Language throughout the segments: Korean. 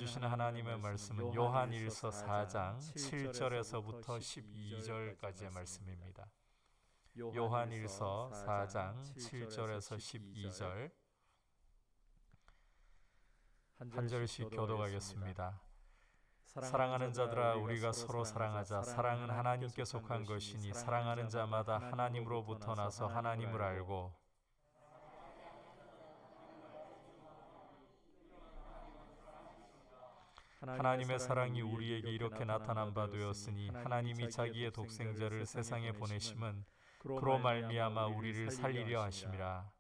주신 하나님의 말씀은 요한일서 4장 7절에서부터 12절까지의 말씀입니다. 요한일서 4장 7절에서 12절 한 절씩 교독하겠습니다. 사랑하는 자들아, 우리가 서로 사랑하자. 사랑은 하나님께 속한 것이니 사랑하는 자마다 하나님으로부터 나서 하나님을 알고 하나님의 사랑이 우리에게 이렇게 나타난 바 되었으니 하나님이 자기의 독생자를 세상에 보내심은 그로 말미암아 우리를 살리려 하심이라.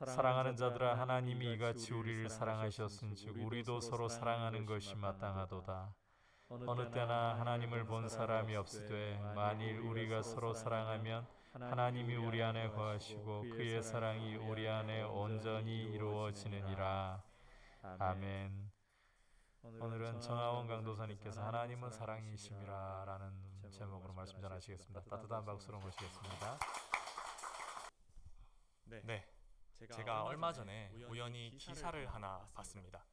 사랑하는 자들아, 하나님이 이같이 우리를 사랑하셨은즉 우리도 서로 사랑하는 것이 마땅하도다. 어느 때나 하나님을 본 사람이 없으되 만일 우리가 서로 사랑하면 하나님이 우리 안에 거하시고 그의 사랑이 우리 안에 온전히 이루어지느니라. 아멘. 오늘은 정하원 강도사님께서 하나님은 사랑이심이라 라는 제목으로 말씀 전하시겠습니다. 따뜻한 박수로 모시겠습니다. 네, 제가 얼마 전에 우연히 기사를 하나 봤습니다.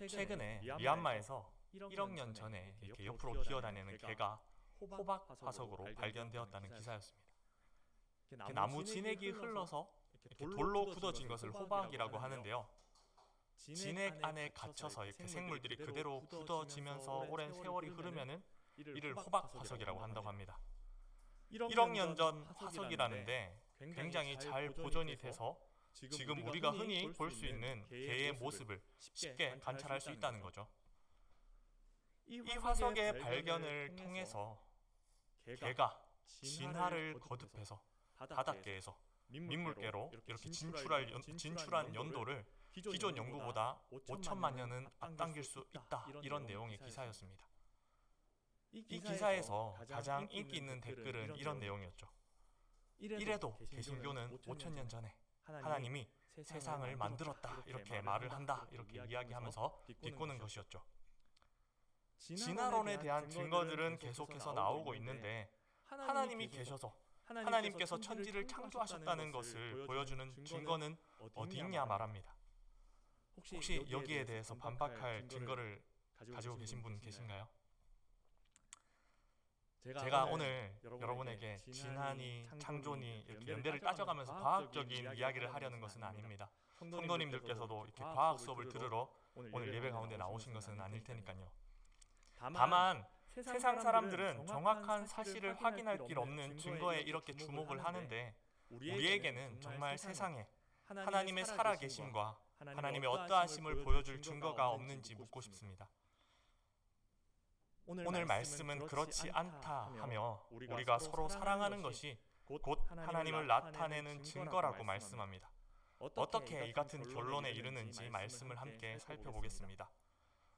최근에 미얀마에서 1억 년 전에 이렇게 옆으로 기어다니는 개가 호박 화석으로 발견되었다는 기사였습니다. 나무 진액이 흘러서 이렇게 돌로 굳어진 것을 호박이라고 하는데요. 진액 안에 갇혀서 이렇게 생물들이 그대로 굳어지면서 오랜 세월이 흐르면은 이를 호박 화석이라고 한다고 합니다. 1억 년 전 화석이라는데 굉장히 잘 보존이 돼서 지금 우리가 흔히 볼 수 있는 개의 모습을 쉽게 관찰할 수 있다는 거죠. 이 화석의 발견을 통해서 개가 진화를 거듭해서 바닷가에서 민물개로 이렇게 진출한 연도를 기존 연구보다 5천만 년은 앞당길 수 있다, 이런 내용의 기사였습니다. 이 기사에서 가장 인기 있는 댓글은 이런 내용이었죠. 이래도 개신교는 5천년 전에 하나님이 세상을 만들었다 이렇게 말을 한다, 이렇게 이야기하면서 비꼬는 것이었죠. 진화론에 대한 증거들은 계속해서 나오고 있는데 하나님이 계셔서 하나님께서 천지를 창조하셨다는 것을 보여주는 증거는 어디 있냐 말합니다. 혹시 여기에 대해서 반박할 증거를 가지고 계신 분 계신가요? 제가 오늘 여러분에게 진화니 창조니 이렇게 연대를 따져가면서 과학적인 이야기를 하려는 것은 아닙니다. 성도님들께서도 이렇게 과학 수업을 들으러 오늘 예배 가운데 나오신 것은 아닐 테니까요. 다만 세상 사람들은 정확한 사실을 확인할 길 없는 증거에 이렇게 주목을 하는데 우리에게는 정말 세상에 하나님의 살아계심과 하나님의 어떠하심을 보여줄 증거가 없는지 묻고 싶습니다. 오늘 말씀은 그렇지 않다 하며 우리가 서로 사랑하는 것이 곧 하나님을 나타내는 증거라고 말씀합니다. 어떻게 이 같은 결론에 이르는지 말씀을 함께 살펴보겠습니다.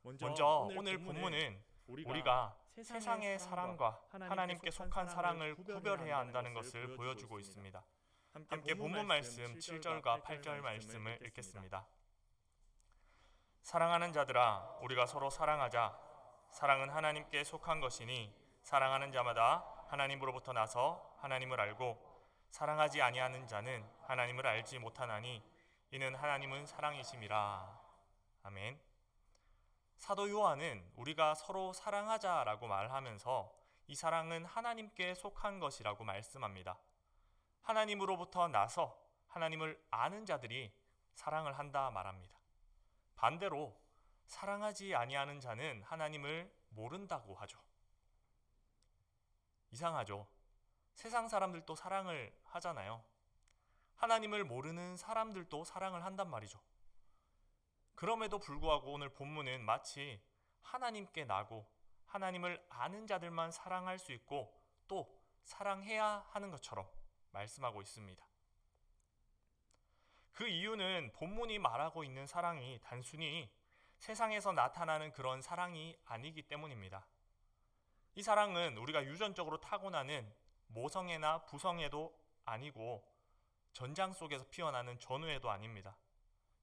먼저 오늘 본문은 우리가 세상의 사랑과 하나님께 속한 사랑을 구별해야 한다는 것을 보여주고 있습니다. 함께 본문 말씀 7절과 8절 말씀을 읽겠습니다. 사랑하는 자들아, 우리가 서로 사랑하자. 사랑은 하나님께 속한 것이니 사랑하는 자마다 하나님으로부터 나서 하나님을 알고 사랑하지 아니하는 자는 하나님을 알지 못하나니 이는 하나님은 사랑이심이라. 아멘. 사도 요한은 우리가 서로 사랑하자라고 말하면서 이 사랑은 하나님께 속한 것이라고 말씀합니다. 하나님으로부터 나서 하나님을 아는 자들이 사랑을 한다 말합니다. 반대로 사랑하지 아니하는 자는 하나님을 모른다고 하죠. 이상하죠? 세상 사람들도 사랑을 하잖아요. 하나님을 모르는 사람들도 사랑을 한단 말이죠. 그럼에도 불구하고 오늘 본문은 마치 하나님께 나고 하나님을 아는 자들만 사랑할 수 있고 또 사랑해야 하는 것처럼 말씀하고 있습니다. 그 이유는 본문이 말하고 있는 사랑이 단순히 세상에서 나타나는 그런 사랑이 아니기 때문입니다. 이 사랑은 우리가 유전적으로 타고나는 모성애나 부성애도 아니고 전장 속에서 피어나는 전우애도 아닙니다.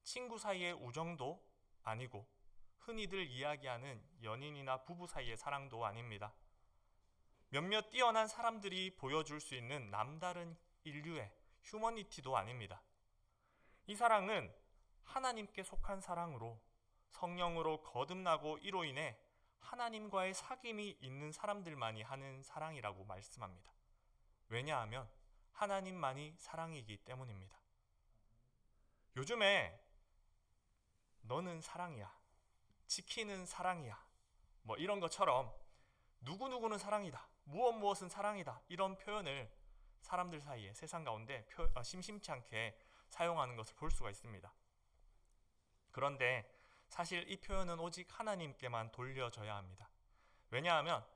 친구 사이의 우정도 아니고 흔히들 이야기하는 연인이나 부부 사이의 사랑도 아닙니다. 몇몇 뛰어난 사람들이 보여줄 수 있는 남다른 인류의 휴머니티도 아닙니다. 이 사랑은 하나님께 속한 사랑으로 성령으로 거듭나고 이로 인해 하나님과의 사귐이 있는 사람들만이 하는 사랑이라고 말씀합니다. 왜냐하면 하나님만이 사랑이기 때문입니다. 요즘에 너는 사랑이야, 지키는 사랑이야, 뭐 이런 것처럼 누구누구는 사랑이다, 무엇은 사랑이다, 이런 표현을 사람들 사이에 세상 가운데 심심치 않게 사용하는 것을 볼 수가 있습니다. 그런데 사실 이 표현은 오직 하나님께만 돌려져야 합니다. 왜냐하면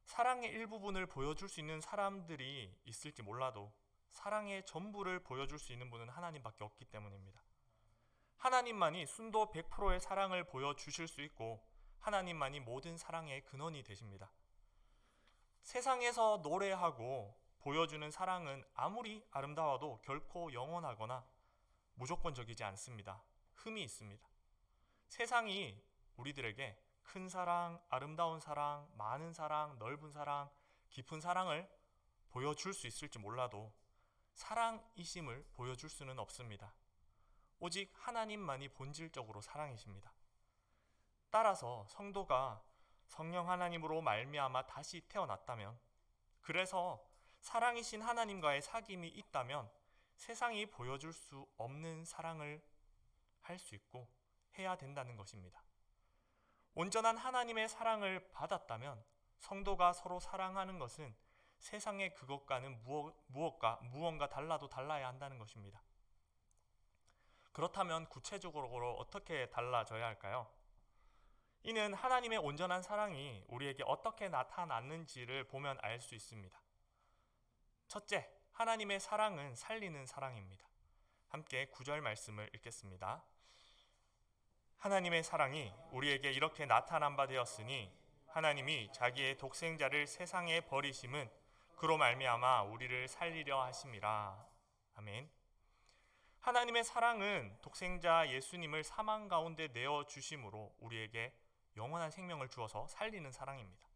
사랑의 일부분을 보여줄 수 있는 사람들이 있을지 몰라도 사랑의 전부를 보여줄 수 있는 분은 하나님밖에 없기 때문입니다. 하나님만이 순도 100%의 사랑을 보여주실 수 있고 하나님만이 모든 사랑의 근원이 되십니다. 세상에서 노래하고 보여주는 사랑은 아무리 아름다워도 결코 영원하거나 무조건적이지 않습니다. 흠이 있습니다. 세상이 우리들에게 큰 사랑, 아름다운 사랑, 많은 사랑, 넓은 사랑, 깊은 사랑을 보여줄 수 있을지 몰라도 사랑이심을 보여줄 수는 없습니다. 오직 하나님만이 본질적으로 사랑이십니다. 따라서 성도가 성령 하나님으로 말미암아 다시 태어났다면, 그래서 사랑이신 하나님과의 사귐이 있다면 세상이 보여줄 수 없는 사랑을 할 수 있고 해야 된다는 것입니다. 온전한 하나님의 사랑을 받았다면 성도가 서로 사랑하는 것은 세상의 그것과는 무언가 달라도 달라야 한다는 것입니다. 그렇다면 구체적으로 어떻게 달라져야 할까요? 이는 하나님의 온전한 사랑이 우리에게 어떻게 나타났는지를 보면 알 수 있습니다. 첫째, 하나님의 사랑은 살리는 사랑입니다. 함께 9절 말씀을 읽겠습니다. 하나님의 사랑이 우리에게 이렇게 나타난 바 되었으니 하나님이 자기의 독생자를 세상에 버리심은 그로 말미암아 우리를 살리려 하심이라. 아멘. 하나님의 사랑은 독생자 예수님을 사망 가운데 내어 주심으로 우리에게 영원한 생명을 주어서 살리는 사랑입니다.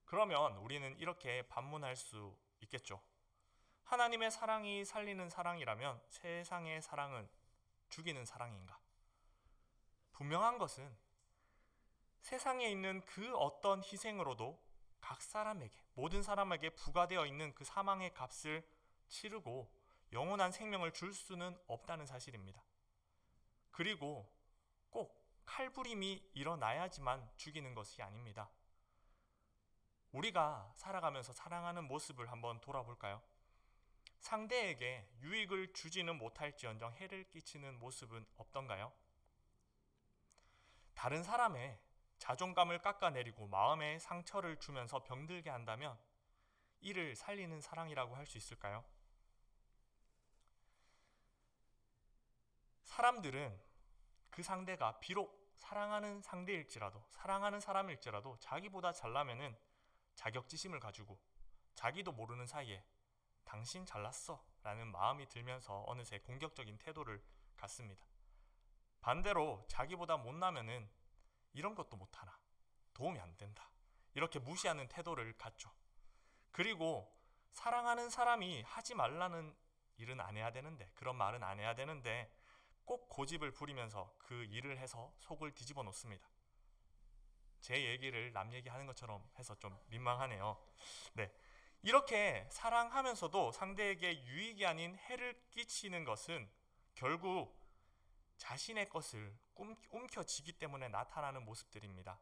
그러면 우리는 이렇게 반문할 수 있겠죠. 하나님의 사랑이 살리는 사랑이라면 세상의 사랑은 죽이는 사랑인가? 분명한 것은 세상에 있는 그 어떤 희생으로도 각 사람에게, 모든 사람에게 부과되어 있는 그 사망의 값을 치르고 영원한 생명을 줄 수는 없다는 사실입니다. 그리고 꼭 칼부림이 일어나야지만 죽이는 것이 아닙니다. 우리가 살아가면서 사랑하는 모습을 한번 돌아볼까요? 상대에게 유익을 주지는 못할지언정 해를 끼치는 모습은 없던가요? 다른 사람의 자존감을 깎아내리고 마음에 상처를 주면서 병들게 한다면 이를 살리는 사랑이라고 할 수 있을까요? 사람들은 그 상대가 비록 사랑하는 상대일지라도, 사랑하는 사람일지라도 자기보다 잘나면은 자격지심을 가지고 자기도 모르는 사이에 당신 잘났어 라는 마음이 들면서 어느새 공격적인 태도를 갖습니다. 반대로 자기보다 못나면은 이런 것도 못하나, 도움이 안 된다, 이렇게 무시하는 태도를 갖죠. 그리고 사랑하는 사람이 하지 말라는 일은 안 해야 되는데, 그런 말은 안 해야 되는데 꼭 고집을 부리면서 그 일을 해서 속을 뒤집어 놓습니다. 제 얘기를 남 얘기하는 것처럼 해서 좀 민망하네요. 네, 이렇게 사랑하면서도 상대에게 유익이 아닌 해를 끼치는 것은 결국 자신의 것을 움켜쥐기 때문에 나타나는 모습들입니다.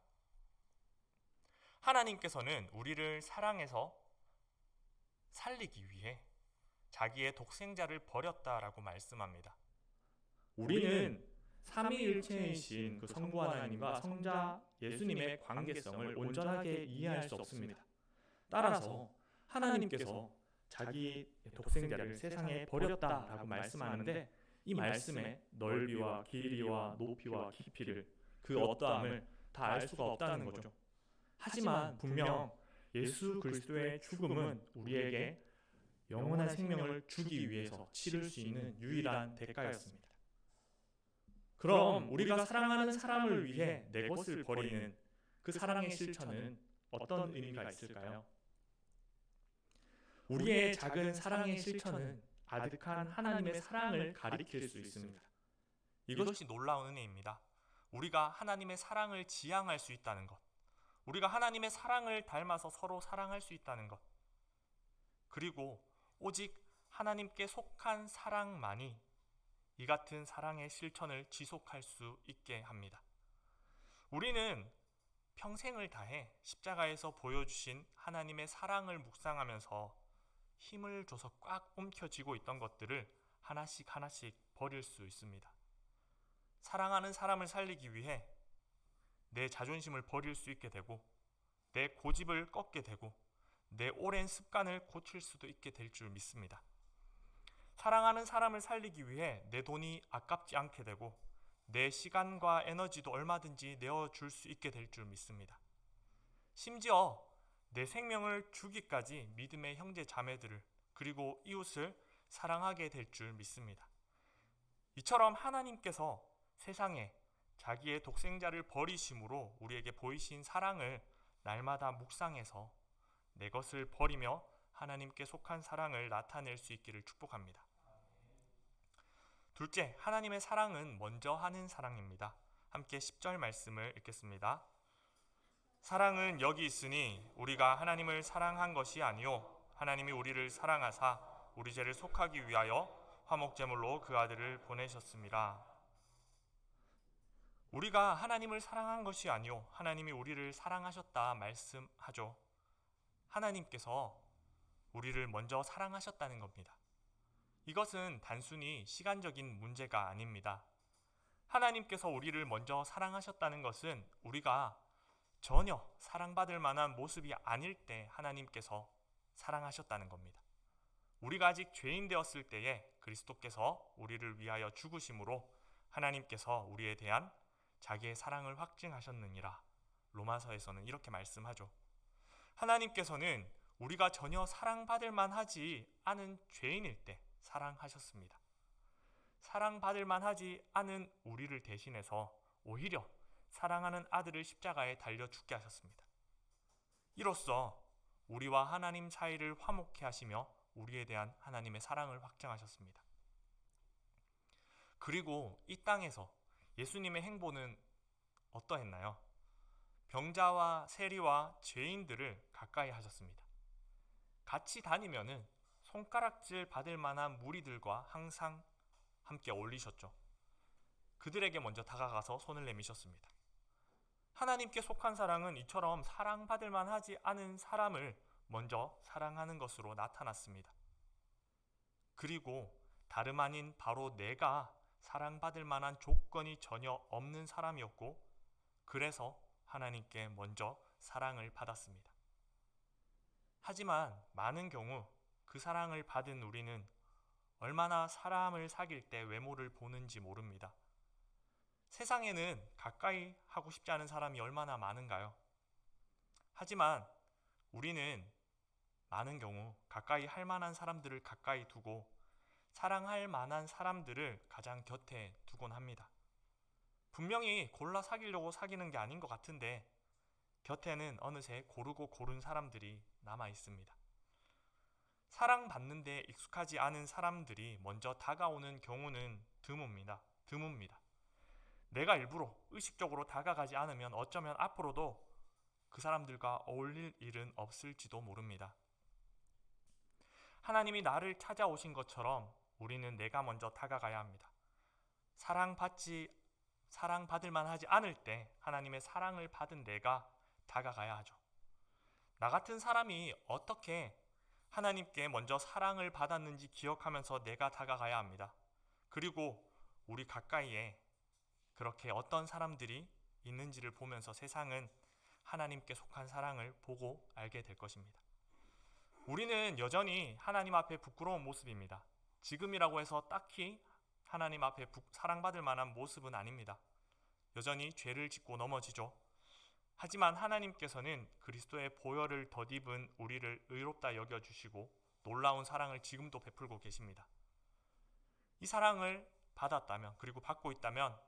하나님께서는 우리를 사랑해서 살리기 위해 자기의 독생자를 버렸다라고 말씀합니다. 우리는 삼위일체이신 그 성부 하나님과 성자 예수님의 관계성을 온전하게 이해할 수 없습니다. 따라서 하나님께서 자기 독생자를 세상에 버렸다라고 말씀하는데 이 말씀의 넓이와 길이와 높이와 깊이를, 그 어떠함을 다 알 수가 없다는 거죠. 하지만 분명 예수 그리스도의 죽음은 우리에게 영원한 생명을 주기 위해서 치를 수 있는 유일한 대가였습니다. 그럼 우리가 사랑하는 사람을 위해 내 것을 버리는 그 사랑의 실천은 어떤 의미가 있을까요? 우리의 작은 사랑의 실천은 아득한 하나님의 사랑을 가리킬 수 있습니다. 이것이 놀라운 은혜입니다. 우리가 하나님의 사랑을 지향할 수 있다는 것, 우리가 하나님의 사랑을 닮아서 서로 사랑할 수 있다는 것, 그리고 오직 하나님께 속한 사랑만이 이 같은 사랑의 실천을 지속할 수 있게 합니다. 우리는 평생을 다해 십자가에서 보여주신 하나님의 사랑을 묵상하면서 힘을 줘서 꽉 움켜쥐고 있던 것들을 하나씩 버릴 수 있습니다. 사랑하는 사람을 살리기 위해 내 자존심을 버릴 수 있게 되고, 내 고집을 꺾게 되고, 내 오랜 습관을 고칠 수도 있게 될 줄 믿습니다. 사랑하는 사람을 살리기 위해 내 돈이 아깝지 않게 되고, 내 시간과 에너지도 얼마든지 내어줄 수 있게 될 줄 믿습니다. 심지어 내 생명을 주기까지 믿음의 형제 자매들을, 그리고 이웃을 사랑하게 될 줄 믿습니다. 이처럼 하나님께서 세상에 자기의 독생자를 버리심으로 우리에게 보이신 사랑을 날마다 묵상해서 내 것을 버리며 하나님께 속한 사랑을 나타낼 수 있기를 축복합니다. 둘째, 하나님의 사랑은 먼저 하는 사랑입니다. 함께 10절 말씀을 읽겠습니다. 사랑은 여기 있으니 우리가 하나님을 사랑한 것이 아니요 하나님이 우리를 사랑하사 우리 죄를 속하기 위하여 화목제물로 그 아들을 보내셨습니다. 우리가 하나님을 사랑한 것이 아니요 하나님이 우리를 사랑하셨다 말씀하죠. 하나님께서 우리를 먼저 사랑하셨다는 겁니다. 이것은 단순히 시간적인 문제가 아닙니다. 하나님께서 우리를 먼저 사랑하셨다는 것은 우리가 전혀 사랑받을 만한 모습이 아닐 때 하나님께서 사랑하셨다는 겁니다. 우리가 아직 죄인 되었을 때에 그리스도께서 우리를 위하여 죽으심으로 하나님께서 우리에 대한 자기의 사랑을 확증하셨느니라. 로마서에서는 이렇게 말씀하죠. 하나님께서는 우리가 전혀 사랑받을 만하지 않은 죄인일 때 사랑하셨습니다. 사랑받을 만하지 않은 우리를 대신해서 오히려 사랑하는 아들을 십자가에 달려 죽게 하셨습니다. 이로써 우리와 하나님 사이를 화목케 하시며 우리에 대한 하나님의 사랑을 확증하셨습니다. 그리고 이 땅에서 예수님의 행보는 어떠했나요? 병자와 세리와 죄인들을 가까이 하셨습니다. 같이 다니면은 손가락질 받을 만한 무리들과 항상 함께 어울리셨죠. 그들에게 먼저 다가가서 손을 내미셨습니다. 하나님께 속한 사랑은 이처럼 사랑받을 만하지 않은 사람을 먼저 사랑하는 것으로 나타났습니다. 그리고 다름 아닌 바로 내가 사랑받을 만한 조건이 전혀 없는 사람이었고, 그래서 하나님께 먼저 사랑을 받았습니다. 하지만 많은 경우 그 사랑을 받은 우리는 얼마나 사람을 사귈 때 외모를 보는지 모릅니다. 세상에는 가까이 하고 싶지 않은 사람이 얼마나 많은가요? 하지만 우리는 많은 경우 가까이 할 만한 사람들을 가까이 두고 사랑할 만한 사람들을 가장 곁에 두곤 합니다. 분명히 골라 사귀려고 사귀는 게 아닌 것 같은데 곁에는 어느새 고르고 고른 사람들이 남아 있습니다. 사랑받는데 익숙하지 않은 사람들이 먼저 다가오는 경우는 드뭅니다. 내가 일부러 의식적으로 다가가지 않으면 어쩌면 앞으로도 그 사람들과 어울릴 일은 없을지도 모릅니다. 하나님이 나를 찾아오신 것처럼 우리는 내가 먼저 다가가야 합니다. 사랑받을 만하지 않을 때 하나님의 사랑을 받은 내가 다가가야 하죠. 나 같은 사람이 어떻게 하나님께 먼저 사랑을 받았는지 기억하면서 내가 다가가야 합니다. 그리고 우리 가까이에 그렇게 어떤 사람들이 있는지를 보면서 세상은 하나님께 속한 사랑을 보고 알게 될 것입니다. 우리는 여전히 하나님 앞에 부끄러운 모습입니다. 지금이라고 해서 딱히 하나님 앞에 사랑받을 만한 모습은 아닙니다. 여전히 죄를 짓고 넘어지죠. 하지만 하나님께서는 그리스도의 보혈을 덧입은 우리를 의롭다 여겨주시고 놀라운 사랑을 지금도 베풀고 계십니다. 이 사랑을 받았다면, 그리고 받고 있다면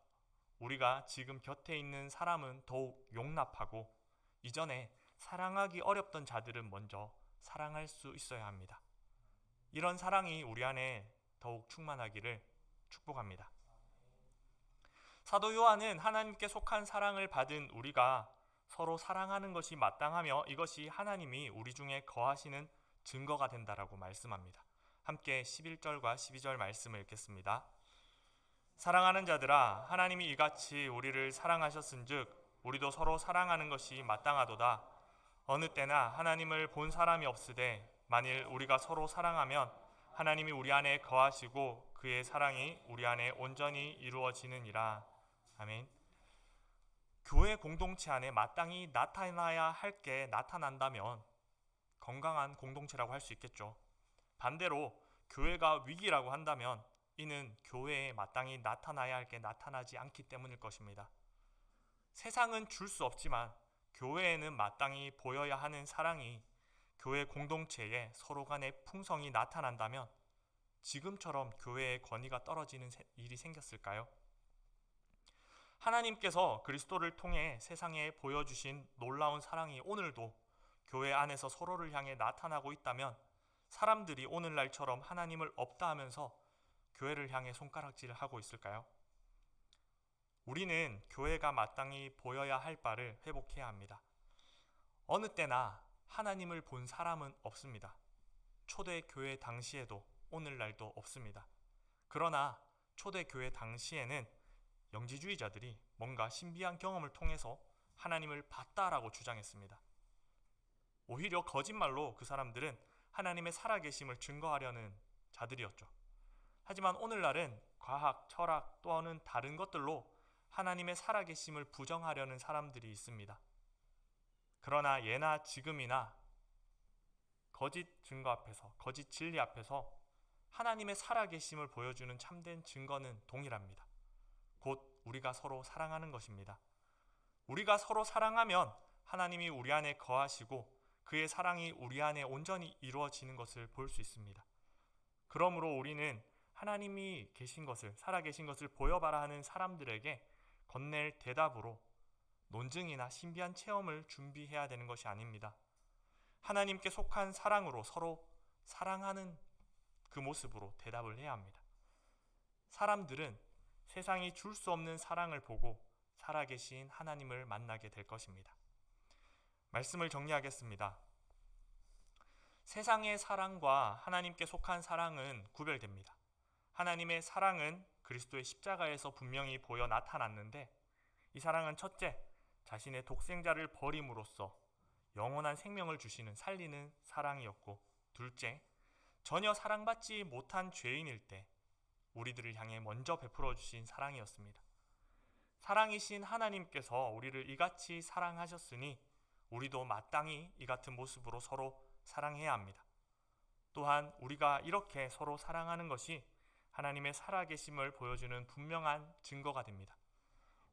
우리가 지금 곁에 있는 사람은 더욱 용납하고 이전에 사랑하기 어렵던 자들은 먼저 사랑할 수 있어야 합니다. 이런 사랑이 우리 안에 더욱 충만하기를 축복합니다. 사도 요한은 하나님께 속한 사랑을 받은 우리가 서로 사랑하는 것이 마땅하며 이것이 하나님이 우리 중에 거하시는 증거가 된다라고 말씀합니다. 함께 11절과 12절 말씀을 읽겠습니다. 사랑하는 자들아, 하나님이 이같이 우리를 사랑하셨은즉 우리도 서로 사랑하는 것이 마땅하도다. 어느 때나 하나님을 본 사람이 없으되 만일 우리가 서로 사랑하면 하나님이 우리 안에 거하시고 그의 사랑이 우리 안에 온전히 이루어지느니라. 아멘. 교회 공동체 안에 마땅히 나타나야 할 게 나타난다면 건강한 공동체라고 할 수 있겠죠. 반대로 교회가 위기라고 한다면 이는 교회에 마땅히 나타나야 할 게 나타나지 않기 때문일 것입니다. 세상은 줄 수 없지만 교회에는 마땅히 보여야 하는 사랑이 교회 공동체에 서로 간의 풍성이 나타난다면 지금처럼 교회의 권위가 떨어지는 일이 생겼을까요? 하나님께서 그리스도를 통해 세상에 보여주신 놀라운 사랑이 오늘도 교회 안에서 서로를 향해 나타나고 있다면 사람들이 오늘날처럼 하나님을 없다 하면서 교회를 향해 손가락질을 하고 있을까요? 우리는 교회가 마땅히 보여야 할 바를 회복해야 합니다. 어느 때나 하나님을 본 사람은 없습니다. 초대교회 당시에도 오늘날도 없습니다. 그러나 초대교회 당시에는 영지주의자들이 뭔가 신비한 경험을 통해서 하나님을 봤다라고 주장했습니다. 오히려 거짓말로 그 사람들은 하나님의 살아계심을 증거하려는 자들이었죠. 하지만 오늘날은 과학, 철학 또는 다른 것들로 하나님의 살아계심을 부정하려는 사람들이 있습니다. 그러나 예나 지금이나 거짓 증거 앞에서, 거짓 진리 앞에서 하나님의 살아계심을 보여주는 참된 증거는 동일합니다. 곧 우리가 서로 사랑하는 것입니다. 우리가 서로 사랑하면 하나님이 우리 안에 거하시고 그의 사랑이 우리 안에 온전히 이루어지는 것을 볼 수 있습니다. 그러므로 우리는 하나님이 계신 것을, 살아계신 것을 보여봐라 하는 사람들에게 건넬 대답으로 논증이나 신비한 체험을 준비해야 되는 것이 아닙니다. 하나님께 속한 사랑으로 서로 사랑하는 그 모습으로 대답을 해야 합니다. 사람들은 세상이 줄 수 없는 사랑을 보고 살아계신 하나님을 만나게 될 것입니다. 말씀을 정리하겠습니다. 세상의 사랑과 하나님께 속한 사랑은 구별됩니다. 하나님의 사랑은 그리스도의 십자가에서 분명히 보여 나타났는데 이 사랑은 첫째, 자신의 독생자를 버림으로써 영원한 생명을 주시는 살리는 사랑이었고, 둘째, 전혀 사랑받지 못한 죄인일 때 우리들을 향해 먼저 베풀어 주신 사랑이었습니다. 사랑이신 하나님께서 우리를 이같이 사랑하셨으니 우리도 마땅히 이 같은 모습으로 서로 사랑해야 합니다. 또한 우리가 이렇게 서로 사랑하는 것이 하나님의 살아계심을 보여주는 분명한 증거가 됩니다.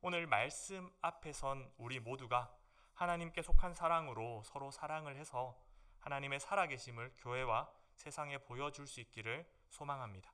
오늘 말씀 앞에 선 우리 모두가 하나님께 속한 사랑으로 서로 사랑을 해서 하나님의 살아계심을 교회와 세상에 보여줄 수 있기를 소망합니다.